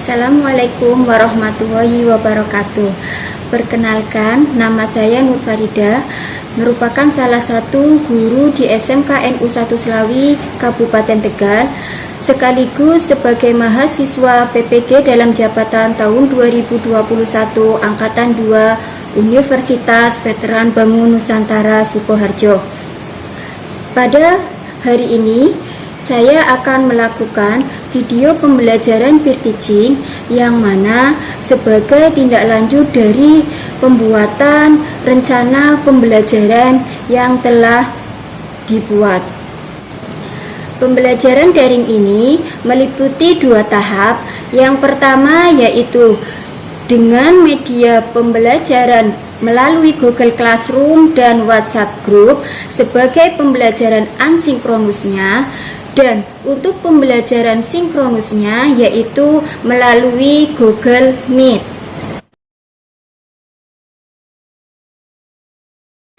Assalamualaikum warahmatullahi wabarakatuh. Perkenalkan, nama saya Nur Farida, merupakan salah satu guru di SMK NU 1 Slawi, Kabupaten Tegal, sekaligus sebagai mahasiswa PPG dalam jabatan tahun 2021 Angkatan 2 Universitas Veteran Bangun Nusantara Sukoharjo. Pada hari ini, saya akan melakukan video pembelajaran peer teaching yang mana sebagai tindak lanjut dari pembuatan rencana pembelajaran yang telah dibuat. Pembelajaran daring ini meliputi dua tahap. Yang pertama yaitu dengan media pembelajaran melalui Google Classroom dan WhatsApp Group sebagai pembelajaran asinkronusnya, dan untuk pembelajaran sinkronusnya yaitu melalui Google Meet.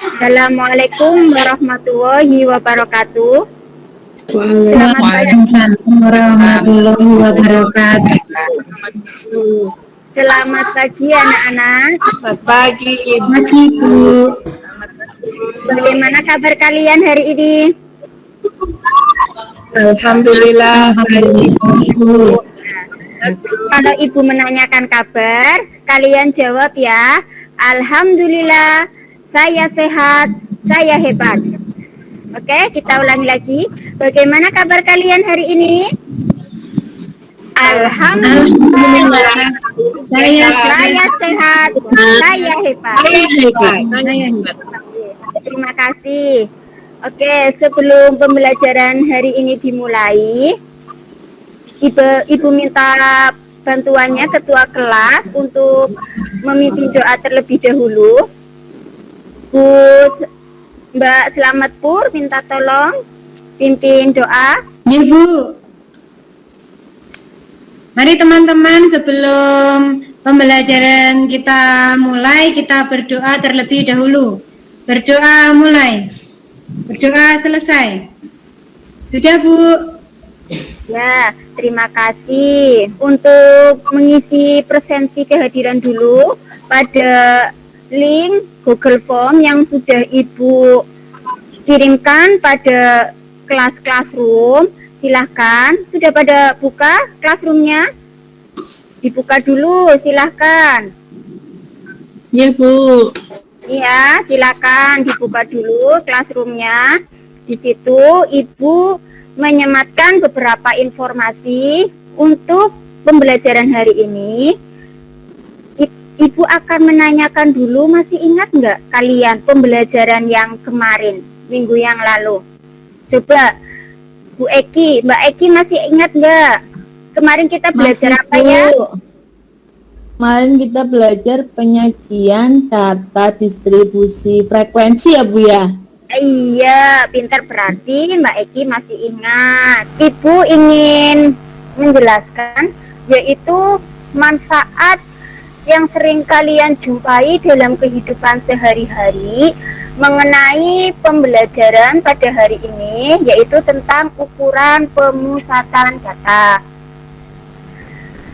Assalamualaikum warahmatullahi wabarakatuh. Waalaikumsalam warahmatullahi wabarakatuh. Selamat pagi anak-anak. Selamat pagi Ibu. Pagi Bu. Bagaimana kabar kalian hari ini? Alhamdulillah baik Ibu. Kalau Ibu menanyakan kabar, kalian jawab ya. Alhamdulillah, saya sehat, saya hebat. Oke, kita ulangi lagi. Bagaimana kabar kalian hari ini? Alhamdulillah, saya sehat, saya hebat. Terima kasih. Oke, sebelum pembelajaran hari ini dimulai, Ibu minta bantuannya ketua kelas untuk memimpin doa terlebih dahulu. Mbak Selamat Pur minta tolong pimpin doa. Ya Bu. Mari teman-teman, sebelum pembelajaran kita mulai, kita berdoa terlebih dahulu. Berdoa mulai. Berdoa selesai. Sudah Bu? Ya, terima kasih. Untuk mengisi presensi kehadiran dulu pada link Google Form yang sudah Ibu kirimkan pada kelas Classroom. Silahkan, sudah pada buka Classroom-nya? Dibuka dulu, silahkan. Ya Bu. Iya, silakan dibuka dulu Classroom-nya. Di situ Ibu menyematkan beberapa informasi untuk pembelajaran hari ini. Ibu akan menanyakan dulu, masih ingat nggak kalian pembelajaran yang kemarin, minggu yang lalu? Coba, Bu Eki, Mbak Eki masih ingat nggak? Kemarin kita belajar masih, apa ya? Kemarin kita belajar penyajian data distribusi frekuensi ya Bu ya? Iya, pintar, berarti Mbak Eki masih ingat. Ibu ingin menjelaskan yaitu manfaat yang sering kalian jumpai dalam kehidupan sehari-hari mengenai pembelajaran pada hari ini, yaitu tentang ukuran pemusatan data.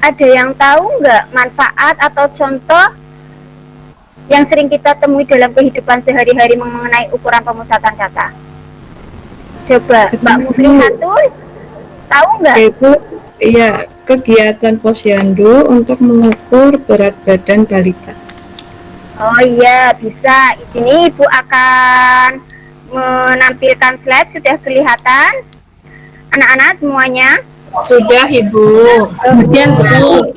Ada yang tahu nggak manfaat atau contoh yang sering kita temui dalam kehidupan sehari-hari mengenai ukuran pemusatan data? Coba, Mbak Muflihatul, tahu nggak? Ibu, iya, kegiatan posyandu untuk mengukur berat badan balita. Oh iya, bisa. Ini Ibu akan menampilkan slide, sudah kelihatan? Anak-anak semuanya? Sudah Ibu. Sudah Bu.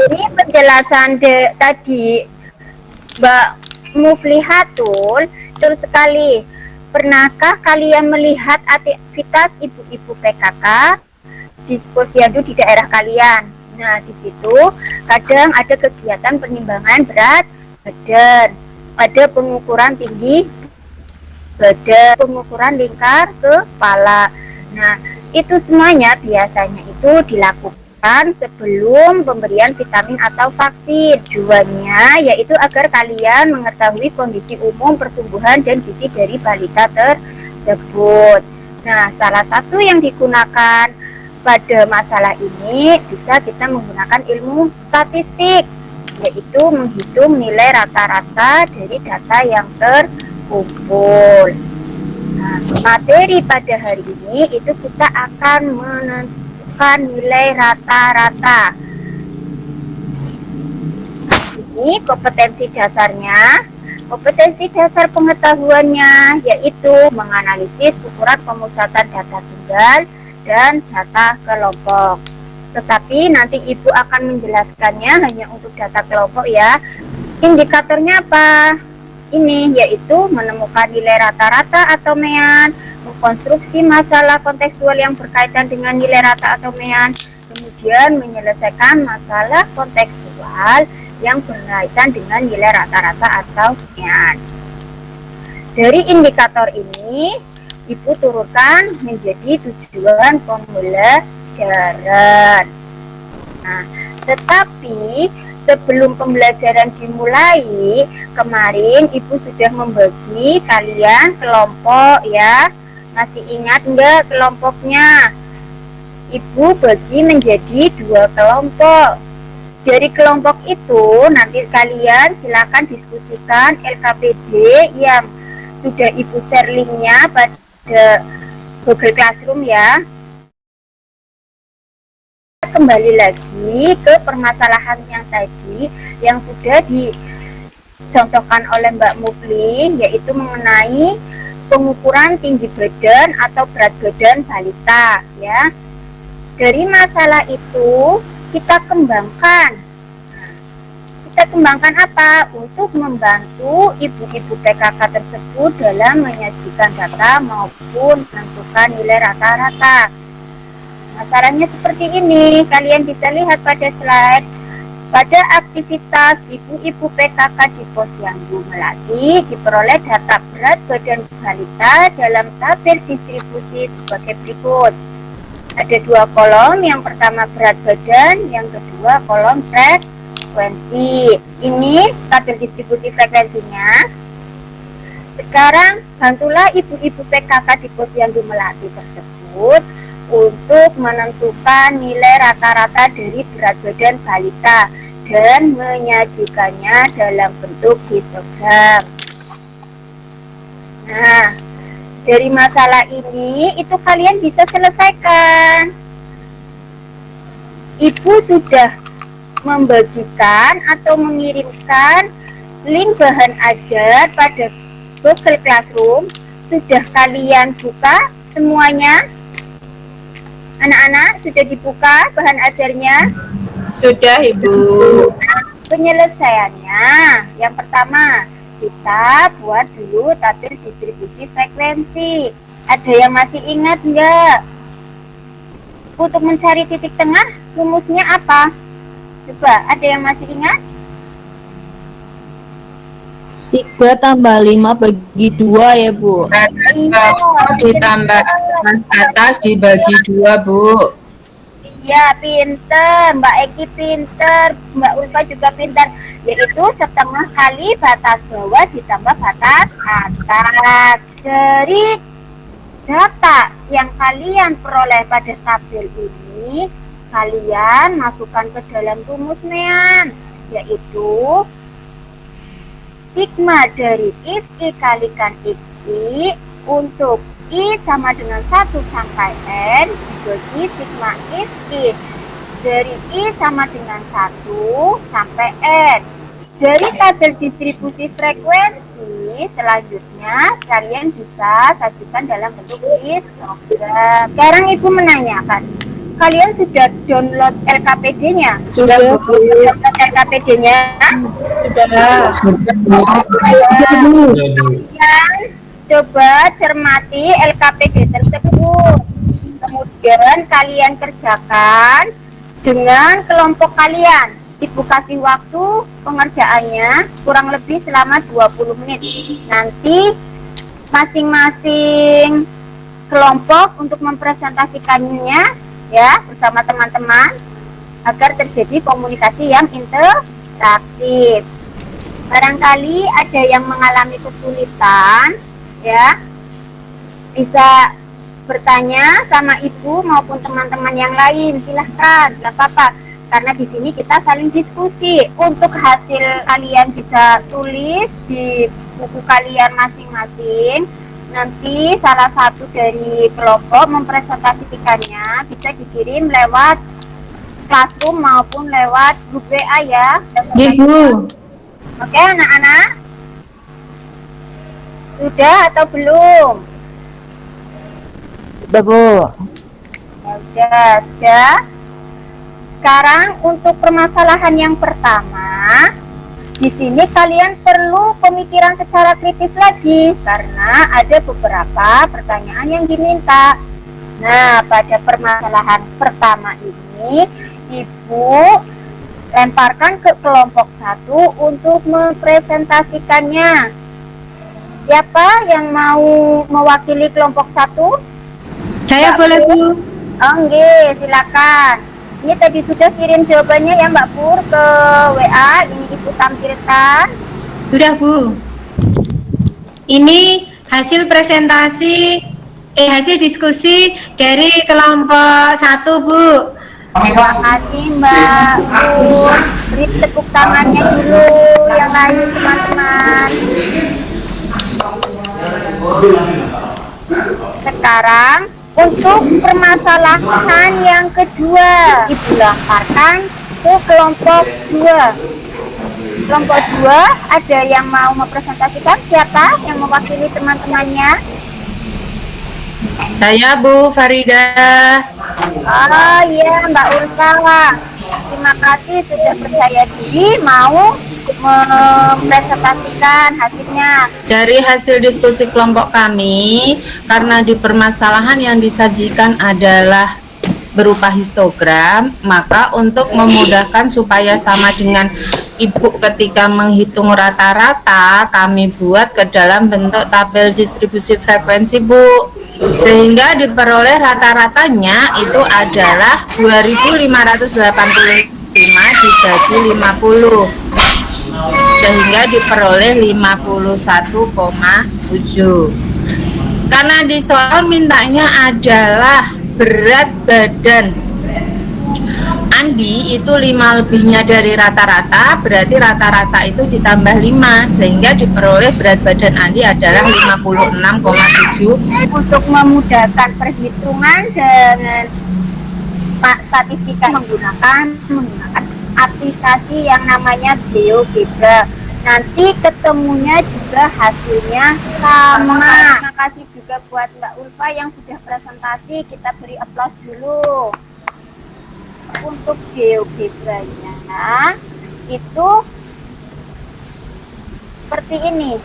Ini penjelasan tadi Mbak Muflihatul, betul sekali. Pernahkah kalian melihat aktivitas ibu-ibu PKK di posyandu di daerah kalian? Nah, di situ kadang ada kegiatan penimbangan berat badan, ada pengukuran tinggi badan, pengukuran lingkar kepala. Nah, itu semuanya biasanya itu dilakukan sebelum pemberian vitamin atau vaksin. Tujuannya yaitu agar kalian mengetahui kondisi umum pertumbuhan dan gizi dari balita tersebut. Nah, salah satu yang digunakan pada masalah ini bisa kita menggunakan ilmu statistik, yaitu menghitung nilai rata-rata dari data yang terkumpul. Nah, materi pada hari ini itu kita akan menentukan nilai rata-rata. Ini kompetensi dasarnya. Kompetensi dasar pengetahuannya yaitu menganalisis ukuran pemusatan data tunggal dan data kelompok. Tetapi nanti Ibu akan menjelaskannya hanya untuk data kelompok ya. Indikatornya apa? Ini yaitu menemukan nilai rata-rata atau mean, mengkonstruksi masalah kontekstual yang berkaitan dengan nilai rata atau mean, kemudian menyelesaikan masalah kontekstual yang berkaitan dengan nilai rata-rata atau mean. Dari indikator ini, Ibu turunkan menjadi tujuan pembelajaran. Nah, tetapi sebelum pembelajaran dimulai, kemarin Ibu sudah membagi kalian kelompok ya. Masih ingat enggak kelompoknya? Ibu bagi menjadi 2 kelompok. Dari kelompok itu nanti kalian silakan diskusikan LKPD yang sudah Ibu share linknya pada Google Classroom ya. Kembali lagi ke permasalahan yang tadi yang sudah dicontohkan oleh Mbak Mufli, yaitu mengenai pengukuran tinggi badan atau berat badan balita ya. Dari masalah itu kita kembangkan. Kita kembangkan apa? Untuk membantu ibu-ibu PKK tersebut dalam menyajikan data maupun menentukan nilai rata-rata. Masalahnya seperti ini, kalian bisa lihat pada slide. Pada aktivitas ibu-ibu PKK di Posyandu Melati diperoleh data berat badan balita dalam tabel distribusi sebagai berikut. Ada 2 kolom, yang pertama berat badan, yang kedua kolom frekuensi. Ini tabel distribusi frekuensinya. Sekarang bantulah ibu-ibu PKK di Posyandu Melati tersebut untuk menentukan nilai rata-rata dari berat badan balita dan menyajikannya dalam bentuk histogram. Nah, dari masalah ini itu kalian bisa selesaikan. Ibu sudah membagikan atau mengirimkan link bahan ajar pada Google Classroom. Sudah kalian buka semuanya? Anak-anak sudah dibuka bahan ajarnya? Sudah, Ibu. Penyelesaiannya, yang pertama kita buat dulu tabel distribusi frekuensi. Ada yang masih ingat enggak? Untuk mencari titik tengah, rumusnya apa? Coba, ada yang masih ingat? 3 tambah 5 bagi 2 ya Bu. Ditambah atas dibagi 2, Bu. Iya, pinter. Mbak Eki pinter. Mbak Ulfa juga pinter. Yaitu setengah kali batas bawah ditambah batas atas. Dari data yang kalian peroleh pada tabel ini, kalian masukkan ke dalam rumus mean, yaitu sigma dari if I kalikan xi untuk I sama dengan 1 sampai N dibagi sigma if I dari I sama dengan 1 sampai N. Dari tabel distribusi frekuensi selanjutnya kalian bisa sajikan dalam bentuk histogram. Sekarang Ibu menanyakan, kalian sudah download LKPD-nya? Sudah, Bu. Download LKPD-nya? Sudah. Kalian coba cermati LKPD tersebut. Kemudian kalian kerjakan dengan kelompok kalian. Ibu kasih waktu pengerjaannya kurang lebih selama 20 menit. Nanti masing-masing kelompok untuk mempresentasikannya ya bersama teman-teman agar terjadi komunikasi yang interaktif. Barangkali ada yang mengalami kesulitan ya, bisa bertanya sama ibu maupun teman-teman yang lain, silahkan, nggak apa-apa. Karena di sini kita saling diskusi. Untuk hasil kalian bisa tulis di buku kalian masing-masing. Nanti salah satu dari kelompok mempresentasikannya, bisa dikirim lewat Classroom maupun lewat grup WA ya. Ibu. Oke anak-anak? Sudah atau belum? Sudah, Bu. Ya sudah. Sekarang untuk permasalahan yang pertama, di sini kalian perlu pemikiran secara kritis lagi karena ada beberapa pertanyaan yang diminta. Nah, pada permasalahan pertama ini, Ibu lemparkan ke kelompok 1 untuk mempresentasikannya. Siapa yang mau mewakili kelompok 1? Saya boleh, Bu. Oh, nggih, silakan. Ini tadi sudah kirim jawabannya ya Mbak Pur ke WA. Ini Ibu tampilkan. Sudah, Bu. Ini hasil hasil diskusi dari kelompok 1, Bu. Terima kasih Mbak Pur. Beri tepuk tangannya dulu yang lain teman-teman. Sekarang untuk permasalahan yang kedua, Ibu lemparkan ke kelompok 2. Kelompok 2 ada yang mau mempresentasikan? Siapa yang mewakili teman-temannya? Saya Bu Farida. Oh iya Mbak Ulfa. Terima kasih sudah percaya diri mau mempresentasikan hasilnya. Dari hasil diskusi kelompok kami, karena di permasalahan yang disajikan adalah berupa histogram, maka untuk memudahkan supaya sama dengan Ibu ketika menghitung rata-rata, kami buat ke dalam bentuk tabel distribusi frekuensi, Bu. Sehingga diperoleh rata-ratanya itu adalah 2585 dibagi 50. Sehingga diperoleh 51,7. Karena di soal mintanya adalah berat badan Andi itu 5 lebihnya dari rata-rata, berarti rata-rata itu ditambah 5 sehingga diperoleh berat badan Andi adalah 56,7. Untuk memudahkan perhitungan dengan statistika menggunakan aplikasi yang namanya GeoGebra. Nanti ketemunya juga hasilnya sama. Terima kasih juga buat Mbak Ulfa yang sudah presentasi. Kita beri aplaus dulu. Untuk GeoGebra-nya itu seperti ini.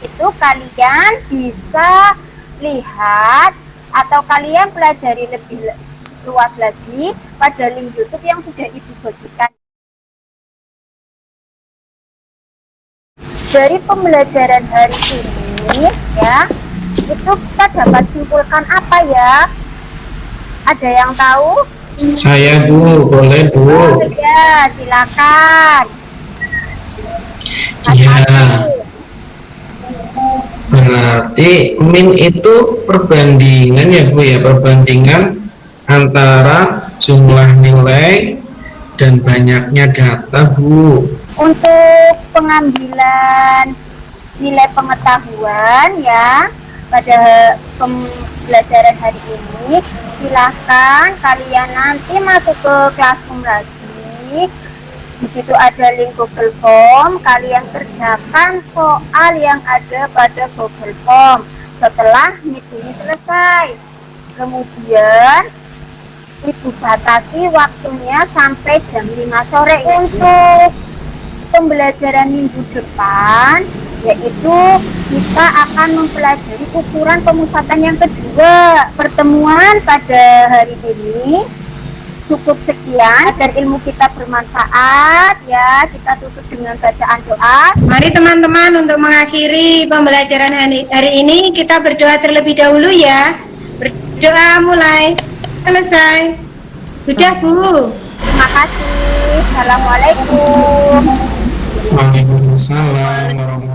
Itu kalian bisa lihat atau kalian pelajari lebih luas lagi pada link YouTube yang sudah Ibu bagikan. Dari pembelajaran hari ini ya, itu kita dapat simpulkan apa ya? Ada yang tahu? Saya Bu, boleh Bu? Oh ya, silakan. Iya. Berarti min itu perbandingan ya Bu ya, perbandingan antara jumlah nilai dan banyaknya data Bu. Untuk pengambilan nilai pengetahuan ya pada pembelajaran hari ini, silahkan kalian nanti masuk ke Classroom lagi. Di situ ada link Google Form, kalian kerjakan soal yang ada pada Google Form setelah meeting selesai. Kemudian Ibu batasi waktunya sampai jam 5 sore untuk pembelajaran minggu depan, yaitu kita akan mempelajari ukuran pemusatan yang kedua. Pertemuan pada hari ini cukup sekian agar ilmu kita bermanfaat ya. Kita tutup dengan bacaan doa. Mari teman-teman, untuk mengakhiri pembelajaran hari ini kita berdoa terlebih dahulu ya. Berdoa mulai. Selesai. Sudah Bu. Terima kasih. Assalamualaikum. Waalaikumsalam warahmatullahi wabarakatuh.